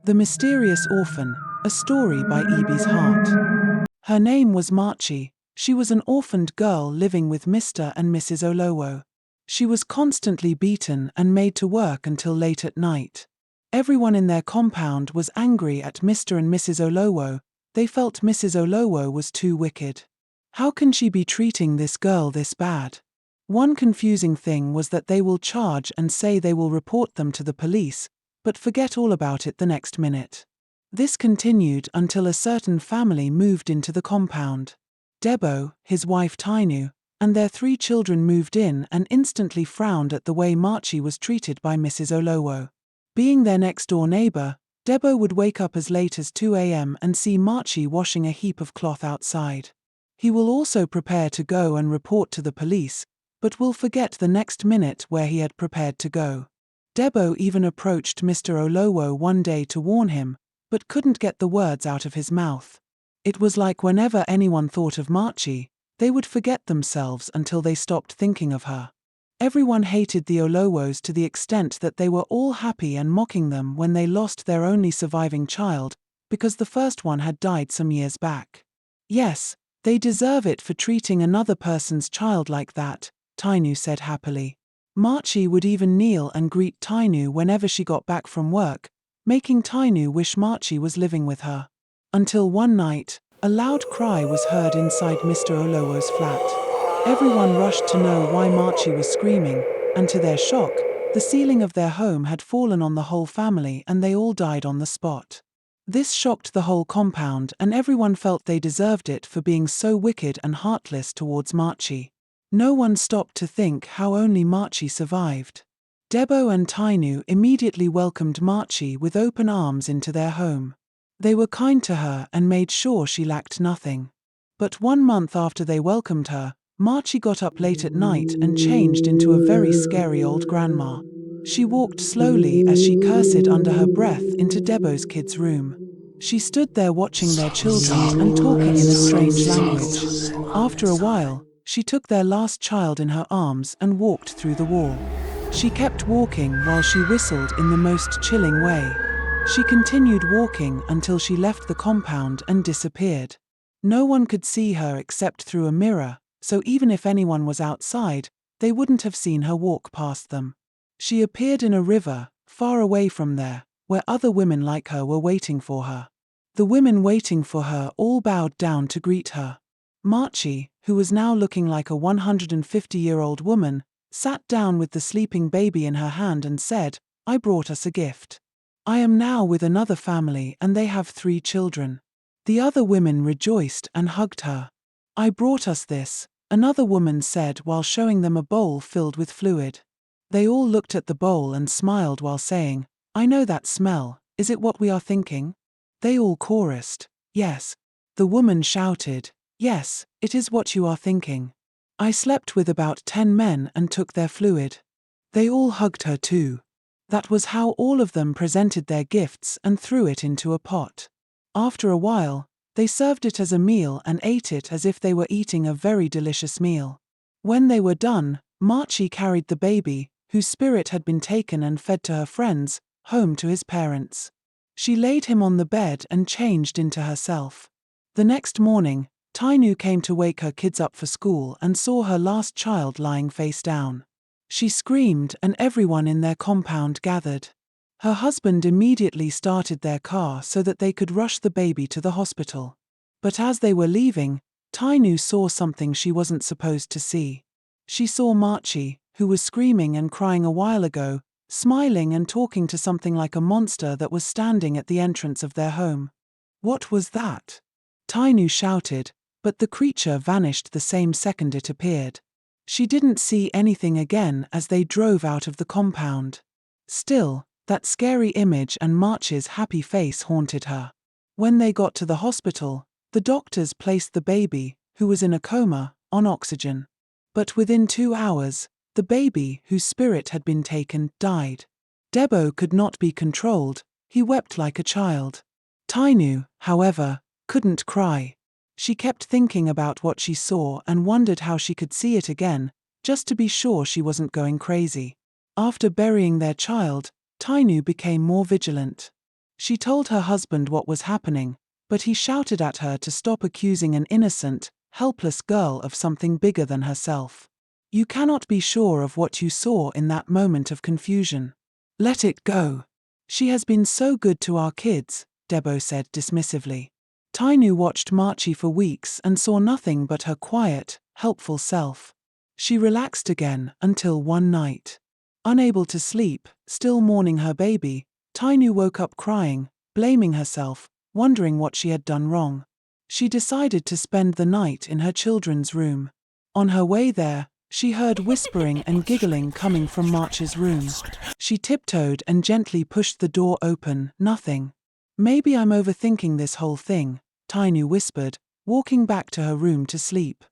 The Mysterious Orphan, a story by Eby's Heart. Her name was Marchie. She was an orphaned girl living with Mr. and Mrs. Olowo. She was constantly beaten and made to work until late at night. Everyone in their compound was angry at Mr. and Mrs. Olowo. They felt Mrs. Olowo was too wicked. How can she be treating this girl this bad? One confusing thing was that they will charge and say they will report them to the police, but forget all about it the next minute. This continued until a certain family moved into the compound. Debo, his wife Tainu, and their 3 children moved in and instantly frowned at the way Marchie was treated by Mrs. Olowo. Being their next-door neighbor, Debo would wake up as late as 2 a.m. and see Marchie washing a heap of cloth outside. He will also prepare to go and report to the police, but will forget the next minute where he had prepared to go. Debo even approached Mr. Olowo one day to warn him, but couldn't get the words out of his mouth. It was like whenever anyone thought of Marchie, they would forget themselves until they stopped thinking of her. Everyone hated the Olowos to the extent that they were all happy and mocking them when they lost their only surviving child, because the first one had died some years back. Yes, they deserve it for treating another person's child like that, Tainu said happily. Marchie would even kneel and greet Tainu whenever she got back from work, making Tainu wish Marchie was living with her. Until one night, a loud cry was heard inside Mr. Olowo's flat. Everyone rushed to know why Marchie was screaming, and to their shock, the ceiling of their home had fallen on the whole family and they all died on the spot. This shocked the whole compound and everyone felt they deserved it for being so wicked and heartless towards Marchie. No one stopped to think how only Marchie survived. Debo and Tainu immediately welcomed Marchie with open arms into their home. They were kind to her and made sure she lacked nothing. But 1 month after they welcomed her, Marchie got up late at night and changed into a very scary old grandma. She walked slowly as she cursed under her breath into Debo's kids' room. She stood there watching their children and talking in a strange language. After a while, she took their last child in her arms and walked through the wall. She kept walking while she whistled in the most chilling way. She continued walking until she left the compound and disappeared. No one could see her except through a mirror, so even if anyone was outside, they wouldn't have seen her walk past them. She appeared in a river, far away from there, where other women like her were waiting for her. The women waiting for her all bowed down to greet her. Marchie, who was now looking like a 150-year-old woman, sat down with the sleeping baby in her hand and said, "I brought us a gift. I am now with another family and they have 3 children." The other women rejoiced and hugged her. "I brought us this," another woman said while showing them a bowl filled with fluid. They all looked at the bowl and smiled while saying, "I know that smell, is it what we are thinking?" They all chorused, "Yes." The woman shouted, "Yes, it is what you are thinking. I slept with about 10 men and took their fluid." They all hugged her too. That was how all of them presented their gifts and threw it into a pot. After a while, they served it as a meal and ate it as if they were eating a very delicious meal. When they were done, Marchie carried the baby, whose spirit had been taken and fed to her friends, home to his parents. She laid him on the bed and changed into herself. The next morning, Tainu came to wake her kids up for school and saw her last child lying face down. She screamed and everyone in their compound gathered. Her husband immediately started their car so that they could rush the baby to the hospital. But as they were leaving, Tainu saw something she wasn't supposed to see. She saw Marchie, who was screaming and crying a while ago, smiling and talking to something like a monster that was standing at the entrance of their home. "What was that?" Tainu shouted, but the creature vanished the same second it appeared. She didn't see anything again as they drove out of the compound. Still, that scary image and March's happy face haunted her. When they got to the hospital, the doctors placed the baby, who was in a coma, on oxygen. But within 2 hours, the baby, whose spirit had been taken, died. Debo could not be controlled, he wept like a child. Tainu, however, couldn't cry. She kept thinking about what she saw and wondered how she could see it again, just to be sure she wasn't going crazy. After burying their child, Tainu became more vigilant. She told her husband what was happening, but he shouted at her to stop accusing an innocent, helpless girl of something bigger than herself. You cannot be sure of what you saw in that moment of confusion. Let it go. She has been so good to our kids, Debo said dismissively. Tainu watched Marchie for weeks and saw nothing but her quiet, helpful self. She relaxed again until one night. Unable to sleep, still mourning her baby, Tainu woke up crying, blaming herself, wondering what she had done wrong. She decided to spend the night in her children's room. On her way there, she heard whispering and giggling coming from March's room. She tiptoed and gently pushed the door open. Nothing. Maybe I'm overthinking this whole thing, Tainu whispered, walking back to her room to sleep.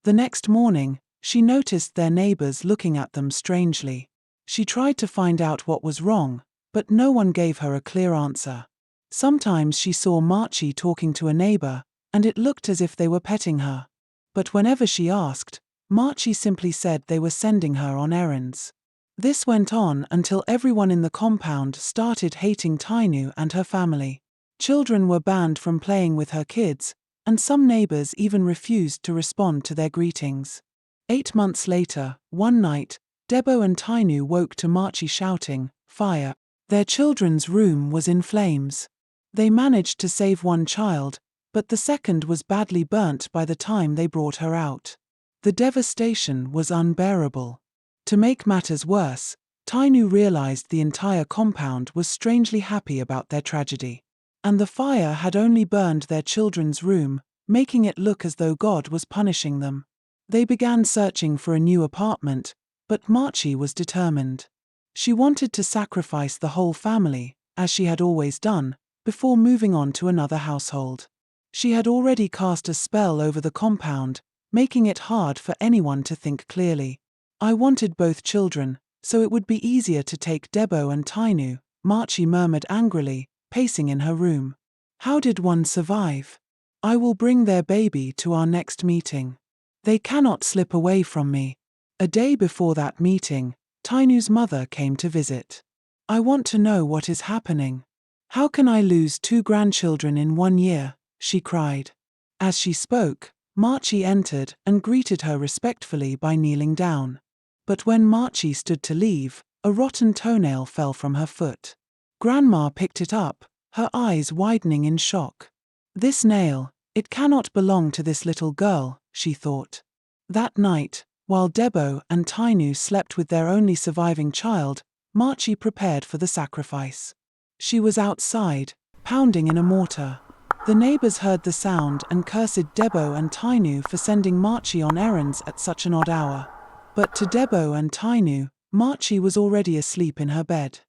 The next morning, she noticed their neighbors looking at them strangely. She tried to find out what was wrong, but no one gave her a clear answer. Sometimes she saw Marchie talking to a neighbor, and it looked as if they were petting her. But whenever she asked, Marchie simply said they were sending her on errands. This went on until everyone in the compound started hating Tainu and her family. Children were banned from playing with her kids, and some neighbors even refused to respond to their greetings. 8 months later, one night, Debo and Tainu woke to Marchie shouting, "Fire!" Their children's room was in flames. They managed to save one child, but the second was badly burnt by the time they brought her out. The devastation was unbearable. To make matters worse, Tainu realized the entire compound was strangely happy about their tragedy. And the fire had only burned their children's room, making it look as though God was punishing them. They began searching for a new apartment, but Marchie was determined. She wanted to sacrifice the whole family, as she had always done, before moving on to another household. She had already cast a spell over the compound, making it hard for anyone to think clearly. I wanted both children, so it would be easier to take Debo and Tainu, Marchie murmured angrily, pacing in her room. How did one survive? I will bring their baby to our next meeting. They cannot slip away from me. A day before that meeting, Tainu's mother came to visit. I want to know what is happening. How can I lose 2 grandchildren in 1 year? She cried. As she spoke, Marchie entered and greeted her respectfully by kneeling down. But when Marchie stood to leave, a rotten toenail fell from her foot. Grandma picked it up, her eyes widening in shock. This nail, it cannot belong to this little girl, she thought. That night, while Debo and Tainu slept with their only surviving child, Marchie prepared for the sacrifice. She was outside, pounding in a mortar. The neighbors heard the sound and cursed Debo and Tainu for sending Marchie on errands at such an odd hour. But to Debo and Tainu, Marchie was already asleep in her bed.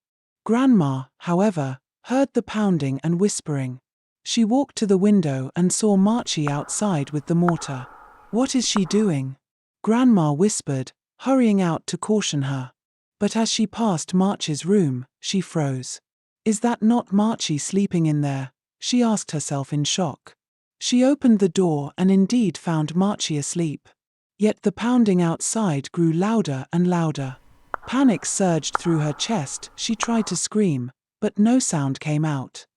Grandma, however, heard the pounding and whispering. She walked to the window and saw Marchie outside with the mortar. What is she doing? Grandma whispered, hurrying out to caution her. But as she passed Marchie's room, she froze. Is that not Marchie sleeping in there? She asked herself in shock. She opened the door and indeed found Marchie asleep. Yet the pounding outside grew louder and louder. Panic surged through her chest. She tried to scream, but no sound came out.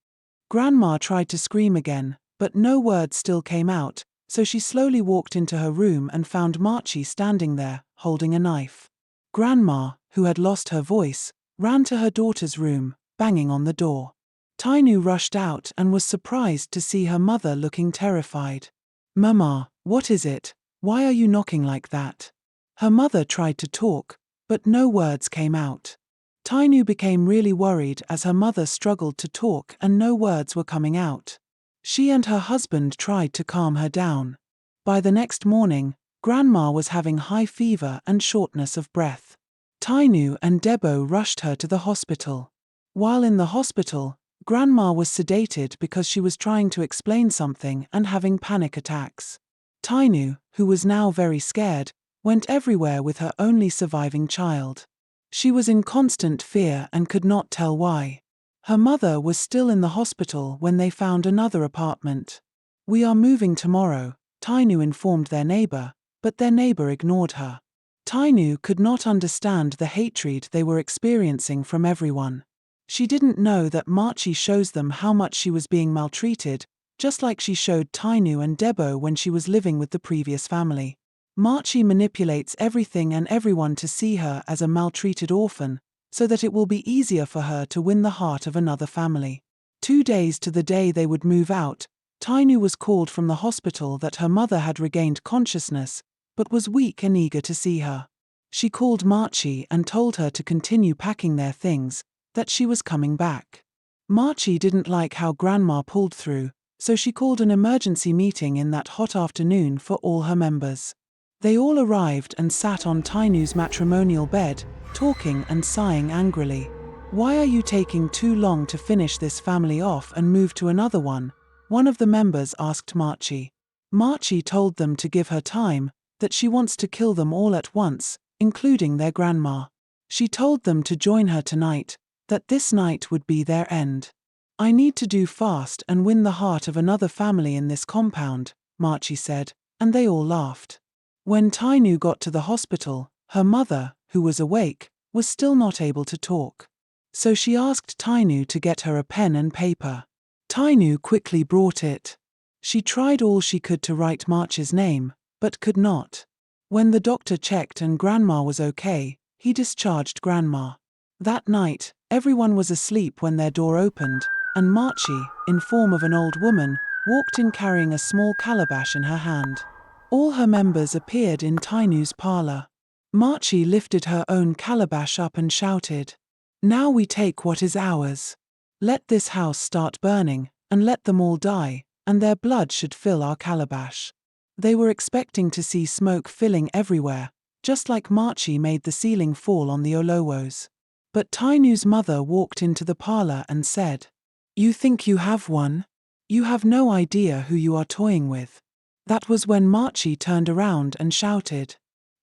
Grandma tried to scream again, but no words still came out, so she slowly walked into her room and found Marchie standing there, holding a knife. Grandma, who had lost her voice, ran to her daughter's room, banging on the door. Tainu rushed out and was surprised to see her mother looking terrified. "Mama, what is it? Why are you knocking like that?" Her mother tried to talk, but no words came out. Tainu became really worried as her mother struggled to talk and no words were coming out. She and her husband tried to calm her down. By the next morning, Grandma was having high fever and shortness of breath. Tainu and Debo rushed her to the hospital. While in the hospital, Grandma was sedated because she was trying to explain something and having panic attacks. Tainu, who was now very scared, went everywhere with her only surviving child. She was in constant fear and could not tell why. Her mother was still in the hospital when they found another apartment. "We are moving tomorrow," Tainu informed their neighbor, but their neighbor ignored her. Tainu could not understand the hatred they were experiencing from everyone. She didn't know that Marchie shows them how much she was being maltreated, just like she showed Tainu and Debo when she was living with the previous family. Marchie manipulates everything and everyone to see her as a maltreated orphan, so that it will be easier for her to win the heart of another family. 2 days to the day they would move out, Tainu was called from the hospital that her mother had regained consciousness, but was weak and eager to see her. She called Marchie and told her to continue packing their things, that she was coming back. Marchie didn't like how Grandma pulled through, so she called an emergency meeting in that hot afternoon for all her members. They all arrived and sat on Tainu's matrimonial bed, talking and sighing angrily. "Why are you taking too long to finish this family off and move to another one?" one of the members asked Marchie. Marchie told them to give her time, that she wants to kill them all at once, including their grandma. She told them to join her tonight, that this night would be their end. "I need to do fast and win the heart of another family in this compound," Marchie said, and they all laughed. When Tainu got to the hospital, her mother, who was awake, was still not able to talk. So she asked Tainu to get her a pen and paper. Tainu quickly brought it. She tried all she could to write March's name, but could not. When the doctor checked and Grandma was okay, he discharged Grandma. That night, everyone was asleep when their door opened, and Marchie, in form of an old woman, walked in carrying a small calabash in her hand. All her members appeared in Tainu's parlor. Marchie lifted her own calabash up and shouted, "Now we take what is ours. Let this house start burning, and let them all die, and their blood should fill our calabash." They were expecting to see smoke filling everywhere, just like Marchie made the ceiling fall on the Olowos. But Tainu's mother walked into the parlor and said, "You think you have one? You have no idea who you are toying with." That was when Marchie turned around and shouted,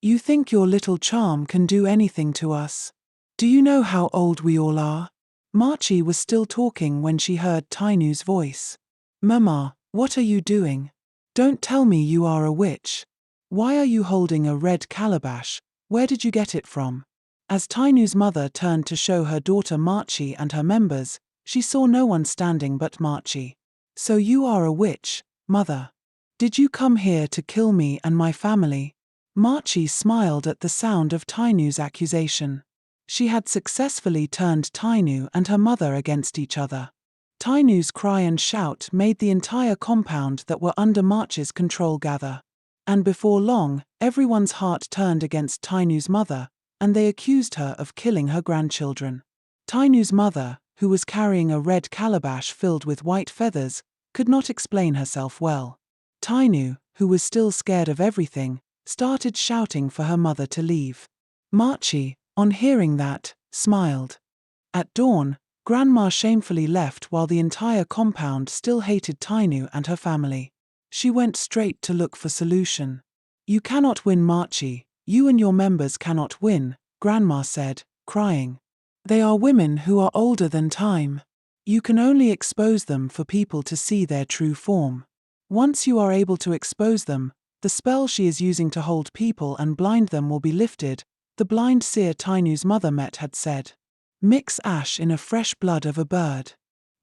"You think your little charm can do anything to us? Do you know how old we all are?" Marchie was still talking when she heard Tainu's voice. "Mama, what are you doing? Don't tell me you are a witch. Why are you holding a red calabash? Where did you get it from?" As Tainu's mother turned to show her daughter Marchie and her members, she saw no one standing but Marchie. "So you are a witch, Mother. Did you come here to kill me and my family?" Marchie smiled at the sound of Tainu's accusation. She had successfully turned Tainu and her mother against each other. Tainu's cry and shout made the entire compound that were under March's control gather. And before long, everyone's heart turned against Tainu's mother, and they accused her of killing her grandchildren. Tainu's mother, who was carrying a red calabash filled with white feathers, could not explain herself well. Tainu, who was still scared of everything, started shouting for her mother to leave. Marchie, on hearing that, smiled. At dawn, Grandma shamefully left while the entire compound still hated Tainu and her family. She went straight to look for solution. "You cannot win, Marchie. You and your members cannot win," Grandma said, crying. "They are women who are older than time. You can only expose them for people to see their true form. Once you are able to expose them, the spell she is using to hold people and blind them will be lifted," the blind seer Tainu's mother met had said. "Mix ash in a fresh blood of a bird.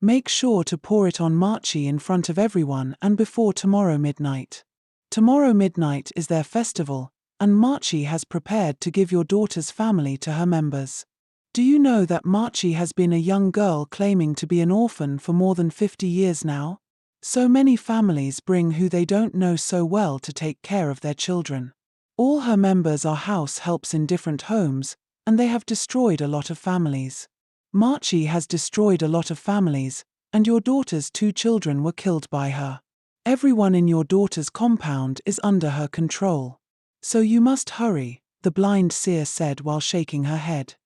Make sure to pour it on Marchie in front of everyone and before tomorrow midnight. Tomorrow midnight is their festival, and Marchie has prepared to give your daughter's family to her members. Do you know that Marchie has been a young girl claiming to be an orphan for more than 50 years now? So many families bring who they don't know so well to take care of their children. All her members are house helps in different homes, and they have destroyed a lot of families. Marchie has destroyed a lot of families, and your daughter's 2 children were killed by her. Everyone in your daughter's compound is under her control. So you must hurry," the blind seer said while shaking her head.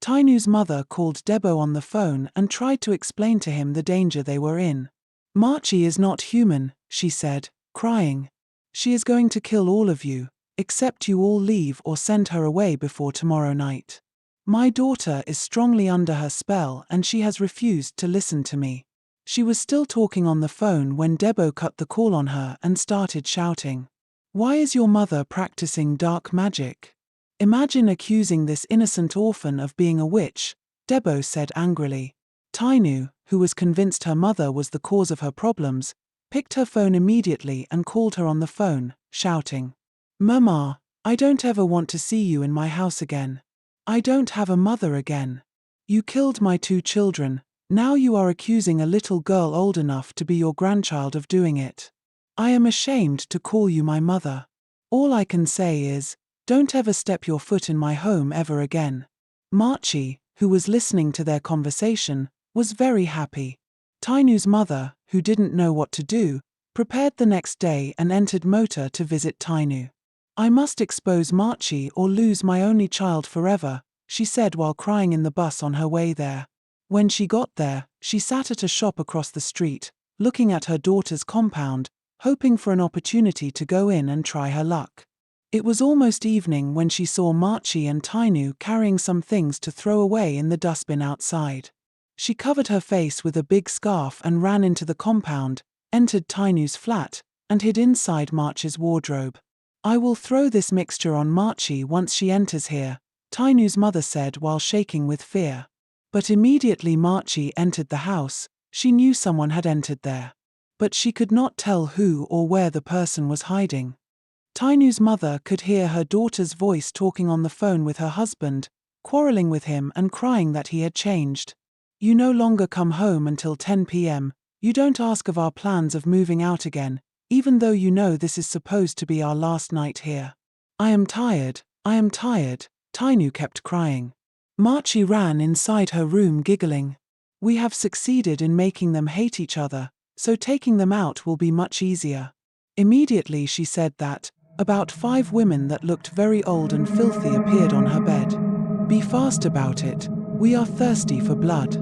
Tainu's mother called Debo on the phone and tried to explain to him the danger they were in. "Marchie is not human," she said, crying. "She is going to kill all of you, except you all leave or send her away before tomorrow night. My daughter is strongly under her spell and she has refused to listen to me." She was still talking on the phone when Debo cut the call on her and started shouting, "Why is your mother practicing dark magic? Imagine accusing this innocent orphan of being a witch," Debo said angrily. Tainu, who was convinced her mother was the cause of her problems, picked her phone immediately and called her on the phone, shouting, "Mama, I don't ever want to see you in my house again. I don't have a mother again. You killed my 2 children, now you are accusing a little girl old enough to be your grandchild of doing it. I am ashamed to call you my mother. All I can say is, don't ever step your foot in my home ever again." Marchie, who was listening to their conversation, was very happy. Tainu's mother, who didn't know what to do, prepared the next day and entered motor to visit Tainu. "I must expose Marchie or lose my only child forever," she said while crying in the bus on her way there. When she got there, she sat at a shop across the street, looking at her daughter's compound, hoping for an opportunity to go in and try her luck. It was almost evening when she saw Marchie and Tainu carrying some things to throw away in the dustbin outside. She covered her face with a big scarf and ran into the compound, entered Tainu's flat, and hid inside Marchie's wardrobe. "I will throw this mixture on Marchie once she enters here," Tainu's mother said while shaking with fear. But immediately Marchie entered the house, she knew someone had entered there. But she could not tell who or where the person was hiding. Tainu's mother could hear her daughter's voice talking on the phone with her husband, quarreling with him and crying that he had changed. "You no longer come home until 10 p.m., you don't ask of our plans of moving out again, even though you know this is supposed to be our last night here. I am tired, Tainu kept crying. Marchie ran inside her room giggling. "We have succeeded in making them hate each other, so taking them out will be much easier." Immediately she said that, about 5 women that looked very old and filthy appeared on her bed. "Be fast about it, we are thirsty for blood.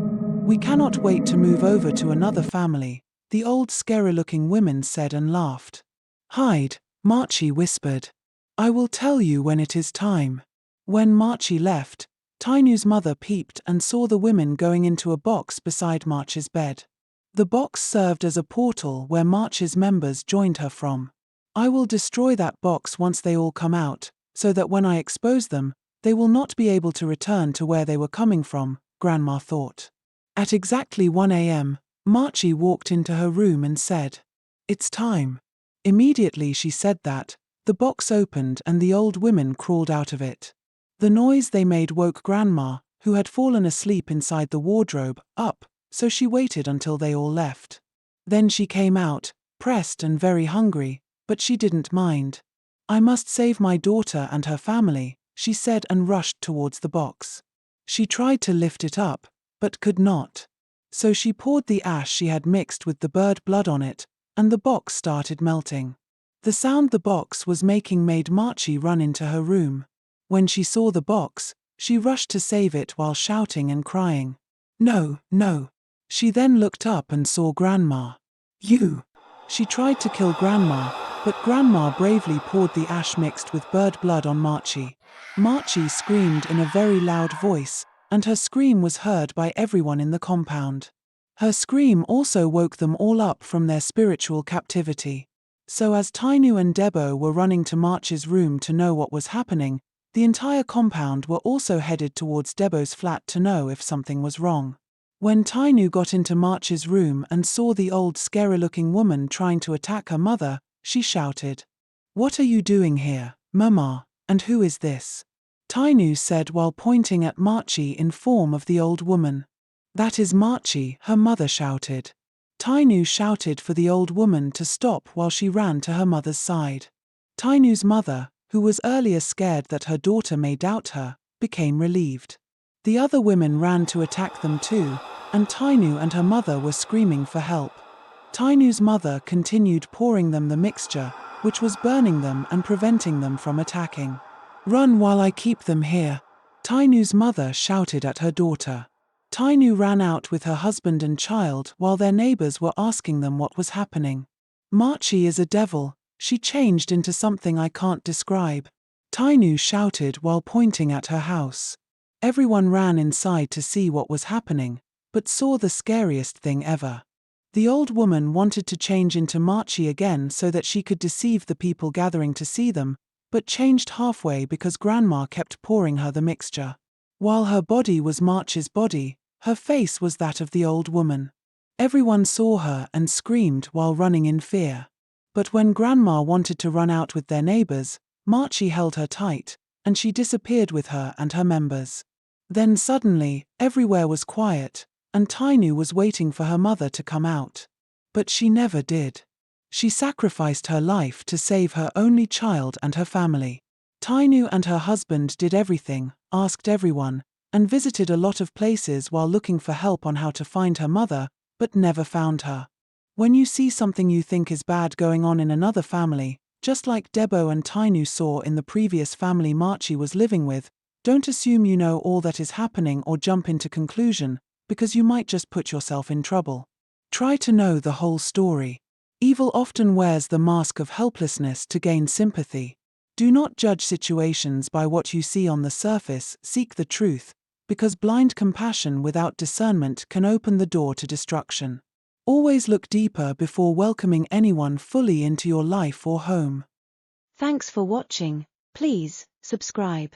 We cannot wait to move over to another family," the old scary-looking women said and laughed. "Hide," Marchie whispered. "I will tell you when it is time." When Marchie left, Tainu's mother peeped and saw the women going into a box beside Marchie's bed. The box served as a portal where Marchie's members joined her from. "I will destroy that box once they all come out, so that when I expose them, they will not be able to return to where they were coming from," Grandma thought. At exactly 1 a.m., Marchie walked into her room and said, "It's time." Immediately she said that, the box opened and the old women crawled out of it. The noise they made woke Grandma, who had fallen asleep inside the wardrobe, up, so she waited until they all left. Then she came out, pressed and very hungry, but she didn't mind. "I must save my daughter and her family," she said and rushed towards the box. She tried to lift it up, but could not. So she poured the ash she had mixed with the bird blood on it, and the box started melting. The sound the box was making made Marchie run into her room. When she saw the box, she rushed to save it while shouting and crying, "No, no." She then looked up and saw Grandma. "You!" She tried to kill Grandma, but Grandma bravely poured the ash mixed with bird blood on Marchie. Marchie screamed in a very loud voice, and her scream was heard by everyone in the compound. Her scream also woke them all up from their spiritual captivity. So as Tainu and Debo were running to Marchie's room to know what was happening, the entire compound were also headed towards Debo's flat to know if something was wrong. When Tainu got into Marchie's room and saw the old scary-looking woman trying to attack her mother, she shouted, "What are you doing here, Mama, and who is this?" Tainu said while pointing at Marchie in form of the old woman. "That is Marchie," her mother shouted. Tainu shouted for the old woman to stop while she ran to her mother's side. Tainu's mother, who was earlier scared that her daughter may doubt her, became relieved. The other women ran to attack them too, and Tainu and her mother were screaming for help. Tainu's mother continued pouring them the mixture, which was burning them and preventing them from attacking. "Run while I keep them here," Tainu's mother shouted at her daughter. Tainu ran out with her husband and child while their neighbors were asking them what was happening. "Marchie is a devil, she changed into something I can't describe," Tainu shouted while pointing at her house. Everyone ran inside to see what was happening, but saw the scariest thing ever. The old woman wanted to change into Marchie again so that she could deceive the people gathering to see them, but changed halfway because Grandma kept pouring her the mixture. While her body was Marchie's body, Her face was that of the old woman. Everyone saw her and screamed while running in fear. But when Grandma wanted to run out with their neighbors, Marchie held her tight, and she disappeared with her and her members. Then suddenly, everywhere was quiet, and Tainu was waiting for her mother to come out. But she never did. She sacrificed her life to save her only child and her family. Tainu and her husband did everything, asked everyone, and visited a lot of places while looking for help on how to find her mother, but never found her. When you see something you think is bad going on in another family, just like Debo and Tainu saw in the previous family Marchie was living with, don't assume you know all that is happening or jump into conclusion, because you might just put yourself in trouble. Try to know the whole story. Evil often wears the mask of helplessness to gain sympathy. Do not judge situations by what you see on the surface, seek the truth, because blind compassion without discernment can open the door to destruction. Always look deeper before welcoming anyone fully into your life or home. Thanks for watching. Please subscribe.